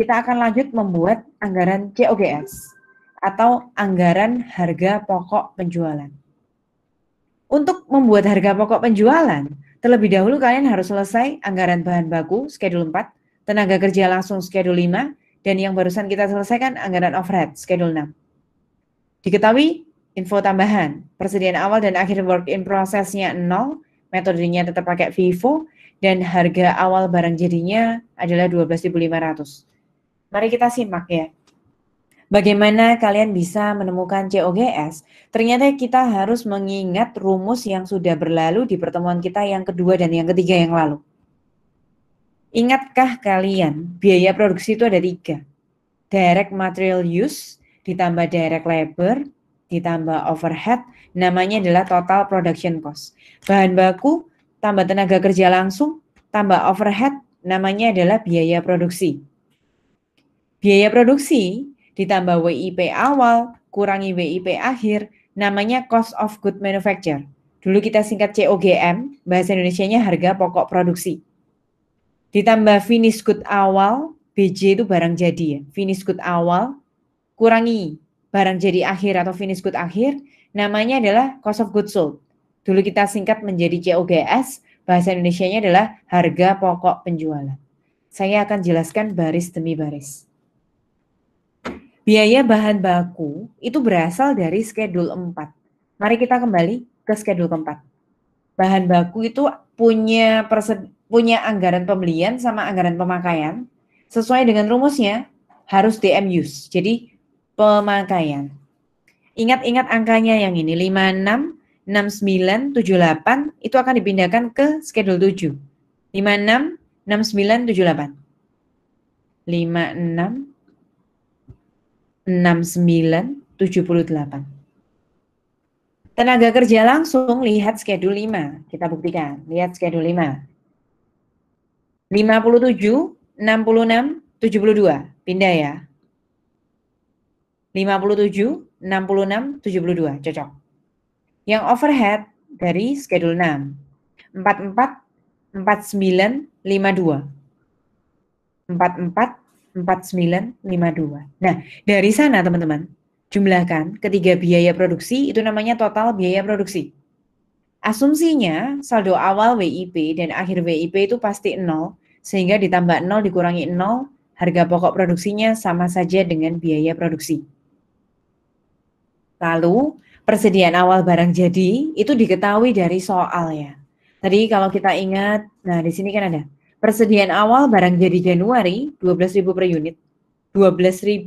kita akan lanjut membuat anggaran COGS atau anggaran harga pokok penjualan. Untuk membuat harga pokok penjualan, terlebih dahulu kalian harus selesai anggaran bahan baku schedule 4, tenaga kerja langsung schedule 5, dan yang barusan kita selesaikan anggaran overhead schedule 6. Diketahui info tambahan, persediaan awal dan akhir work in process-nya 0, metodenya tetap pakai FIFO, dan harga awal barang jadinya adalah 12.500. Mari kita simak ya. Bagaimana kalian bisa menemukan COGS? Ternyata kita harus mengingat rumus yang sudah berlalu di pertemuan kita yang kedua dan yang ketiga yang lalu. Ingatkah kalian biaya produksi itu ada 3? Direct material use, ditambah direct labor, ditambah overhead, namanya adalah total production cost. Bahan baku, tambah tenaga kerja langsung, tambah overhead, namanya adalah biaya produksi. Biaya produksi ditambah WIP awal, kurangi WIP akhir, namanya cost of good manufacture. Dulu kita singkat COGM, bahasa Indonesianya harga pokok produksi. Ditambah finish good awal, BJ itu barang jadi ya, finish good awal, kurangi barang jadi akhir atau finish good akhir, namanya adalah cost of goods sold. Dulu kita singkat menjadi COGS, bahasa Indonesianya adalah harga pokok penjualan. Saya akan jelaskan baris demi baris. Biaya bahan baku itu berasal dari schedule 4. Mari kita kembali ke schedule keempat. Bahan baku itu punya anggaran pembelian sama anggaran pemakaian. Sesuai dengan rumusnya harus DM use. Jadi pemakaian. Ingat-ingat angkanya yang ini 56, 69, 78 itu akan dipindahkan ke schedule 7. 56, 69, 78. 56, 69, 78. Tenaga kerja langsung, lihat schedule 5. Kita buktikan. Lihat schedule 5. 57, 66, 72. Pindah ya. 57, 66, 72. Cocok. Yang overhead dari schedule 6. 44, 49, 52. 44, 49, 52. Nah, dari sana teman-teman, jumlahkan ketiga biaya produksi, itu namanya total biaya produksi. Asumsinya saldo awal WIP dan akhir WIP itu pasti 0, sehingga ditambah 0 dikurangi 0, harga pokok produksinya sama saja dengan biaya produksi. Lalu, persediaan awal barang jadi itu diketahui dari soal ya. Tadi kalau kita ingat, nah di sini kan ada persediaan awal barang jadi Januari 12.000 per unit, 12.500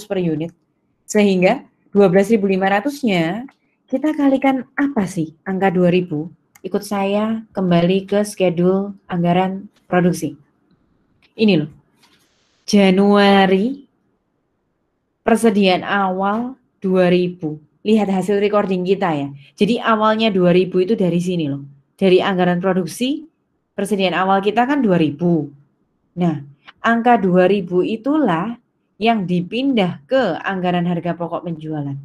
per unit. Sehingga 12.500-nya kita kalikan apa sih angka 2.000? Ikut saya kembali ke schedule anggaran produksi. Ini loh. Januari persediaan awal 2.000. Lihat hasil recording kita ya. Jadi awalnya 2.000 itu dari sini loh. Dari anggaran produksi persediaan awal kita kan 2.000. Nah, angka 2.000 itulah yang dipindah ke anggaran harga pokok penjualan.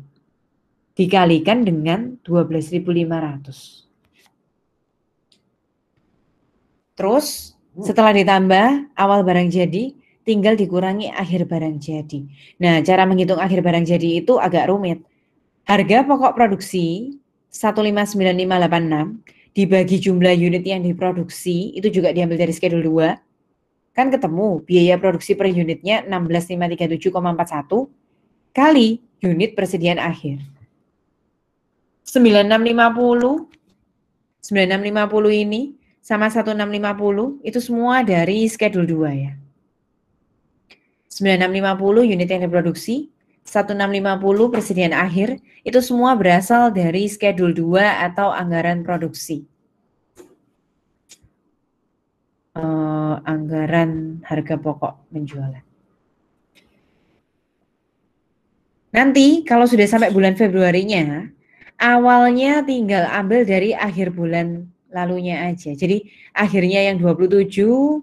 Dikalikan dengan 12.500. Terus setelah ditambah awal barang jadi, tinggal dikurangi akhir barang jadi. Nah, cara menghitung akhir barang jadi itu agak rumit. Harga pokok produksi 159.586 dibagi jumlah unit yang diproduksi, itu juga diambil dari schedule 2. Kan ketemu biaya produksi per unitnya 16.537,41 kali unit persediaan akhir. 9650 ini sama 1650 itu semua dari schedule 2 ya. 9650 unit yang diproduksi, 1650 persediaan akhir, itu semua berasal dari schedule 2 atau anggaran produksi. Anggaran harga pokok penjualan. Nanti kalau sudah sampai bulan Februarinya, awalnya tinggal ambil dari akhir bulan lalunya aja. Jadi akhirnya yang 27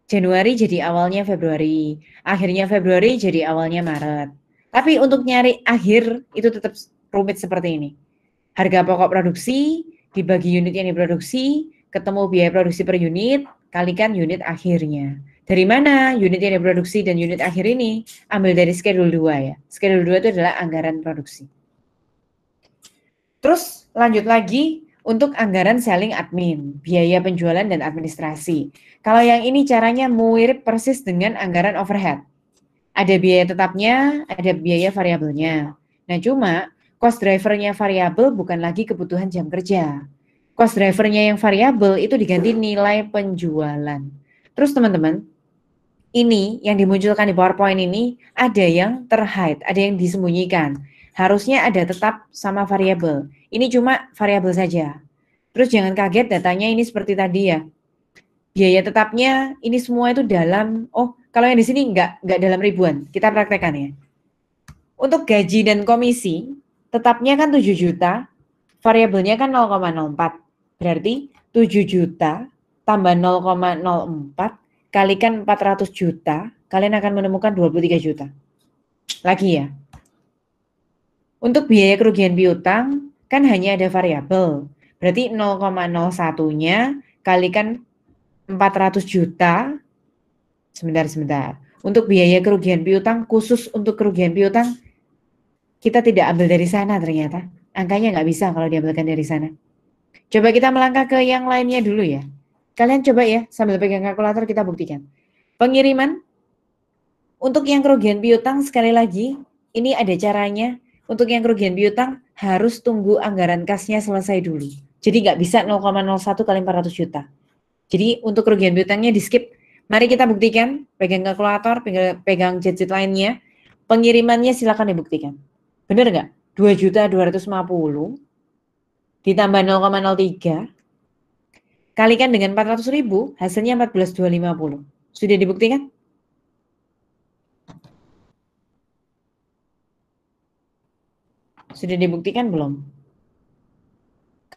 Januari jadi awalnya Februari, akhirnya Februari jadi awalnya Maret. Tapi untuk nyari akhir itu tetap rumit seperti ini. Harga pokok produksi dibagi unit yang diproduksi, ketemu biaya produksi per unit, kalikan unit akhirnya. Dari mana unit yang diproduksi dan unit akhir ini? Ambil dari schedule 2 ya. Schedule 2 itu adalah anggaran produksi. Terus lanjut lagi untuk anggaran selling admin, biaya penjualan dan administrasi. Kalau yang ini caranya mirip persis dengan anggaran overhead. Ada biaya tetapnya, ada biaya variabelnya. Nah cuma cost drivernya variabel bukan lagi kebutuhan jam kerja. Cost drivernya yang variabel itu diganti nilai penjualan. Terus teman-teman, ini yang dimunculkan di PowerPoint ini ada yang terhide, ada yang disembunyikan. Harusnya ada tetap sama variabel. Ini cuma variabel saja. Terus jangan kaget datanya ini seperti tadi ya. Biaya tetapnya ini semua itu dalam, kalau yang di sini enggak dalam ribuan. Kita praktekkan ya. Untuk gaji dan komisi, tetapnya kan 7 juta, variabelnya kan 0,04. Berarti 7 juta tambah 0,04 kalikan 400 juta, kalian akan menemukan 23 juta. Lagi ya. Untuk biaya kerugian piutang, kan hanya ada variabel. Berarti 0,01-nya kalikan 400 juta. Sebentar. Untuk biaya kerugian piutang, khusus untuk kerugian piutang, kita tidak ambil dari sana ternyata. Angkanya nggak bisa kalau diambilkan dari sana. Coba kita melangkah ke yang lainnya dulu ya. Kalian coba ya, sambil pegang kalkulator kita buktikan. Pengiriman, untuk yang kerugian piutang sekali lagi, ini ada caranya. Untuk yang kerugian piutang harus tunggu anggaran kasnya selesai dulu. Jadi nggak bisa 0,01 kali 400 juta. Jadi untuk kerugian piutangnya di skip. Mari kita buktikan, pegang kalkulator, pegang jet lainnya. Pengirimannya silakan dibuktikan. Benar nggak? 2.250 ditambah 0,03 kalikan dengan 400.000, hasilnya 14.250. Sudah dibuktikan? Sudah dibuktikan belum?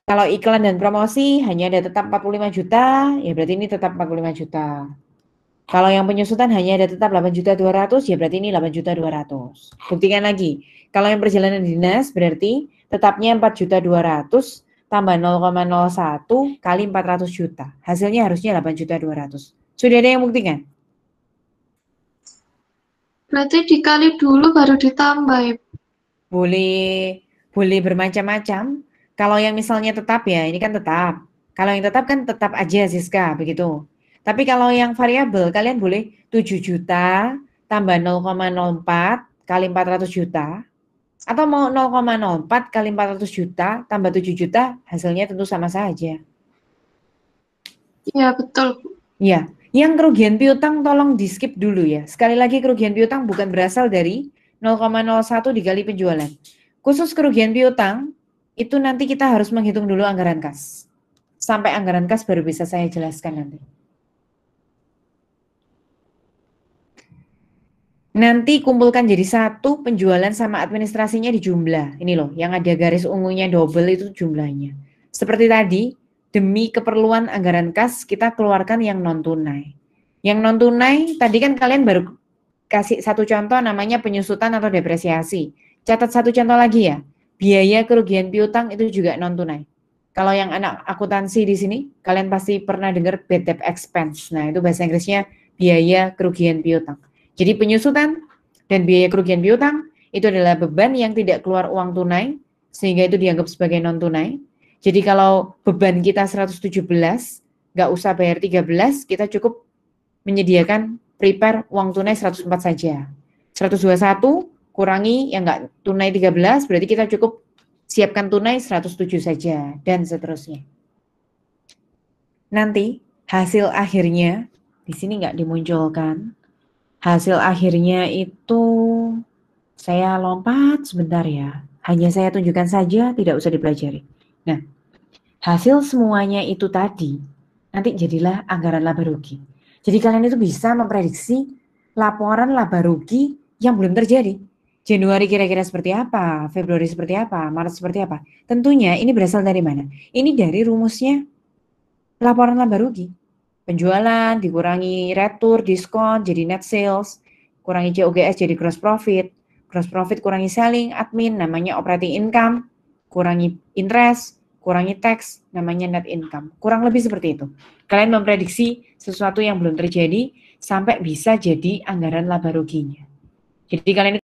Kalau iklan dan promosi hanya ada tetap 45 juta, ya berarti ini tetap 45 juta. Kalau yang penyusutan hanya ada tetap 8.200.000, ya berarti ini 8.200.000. Buktikan lagi. Kalau yang perjalanan dinas berarti tetapnya 4.200.000 tambah 0,01 kali 400 juta. Hasilnya harusnya 8.200.000. Sudah ada yang buktikan? Berarti dikali dulu baru ditambah ya? Boleh bermacam-macam. Kalau yang misalnya tetap ya, ini kan tetap. Kalau yang tetap kan tetap aja Siska, begitu. Tapi kalau yang variabel, kalian boleh 7 juta tambah 0,04 kali 400 juta. Atau mau 0,04 kali 400 juta tambah 7 juta, hasilnya tentu sama saja. Iya, betul. Ya, yang kerugian piutang tolong di skip dulu ya. Sekali lagi kerugian piutang bukan berasal dari 0,01 dikali penjualan. Khusus kerugian piutang, itu nanti kita harus menghitung dulu anggaran kas. Sampai anggaran kas baru bisa saya jelaskan nanti. Nanti kumpulkan jadi satu, penjualan sama administrasinya di jumlah. Ini loh, yang ada garis ungunya double itu jumlahnya. Seperti tadi, demi keperluan anggaran kas, kita keluarkan yang non-tunai. Yang non-tunai, tadi kan kalian baru kasih satu contoh namanya penyusutan atau depresiasi. Catat satu contoh lagi ya, biaya kerugian piutang itu juga non-tunai. Kalau yang anak akuntansi di sini, kalian pasti pernah dengar bad debt expense. Nah, itu bahasa Inggrisnya biaya kerugian piutang. Jadi penyusutan dan biaya kerugian piutang itu adalah beban yang tidak keluar uang tunai, sehingga itu dianggap sebagai non-tunai. Jadi kalau beban kita 117, nggak usah bayar 13, kita cukup menyediakan prepare uang tunai 104 saja. 121 kurangi yang nggak tunai 13, berarti kita cukup siapkan tunai 107 saja, dan seterusnya. Nanti hasil akhirnya, di sini nggak dimunculkan, hasil akhirnya itu saya lompat sebentar ya. Hanya saya tunjukkan saja, tidak usah dipelajari. Nah, hasil semuanya itu tadi, nanti jadilah anggaran laba rugi. Jadi kalian itu bisa memprediksi laporan laba rugi yang belum terjadi. Januari kira-kira seperti apa, Februari seperti apa, Maret seperti apa. Tentunya ini berasal dari mana? Ini dari rumusnya laporan laba rugi. Penjualan dikurangi retur, diskon, jadi net sales, kurangi COGS jadi gross profit kurangi selling, admin, namanya operating income, kurangi interest, kurangi tax, namanya net income. Kurang lebih seperti itu. Kalian memprediksi sesuatu yang belum terjadi, sampai bisa jadi anggaran laba ruginya. Jadi kalian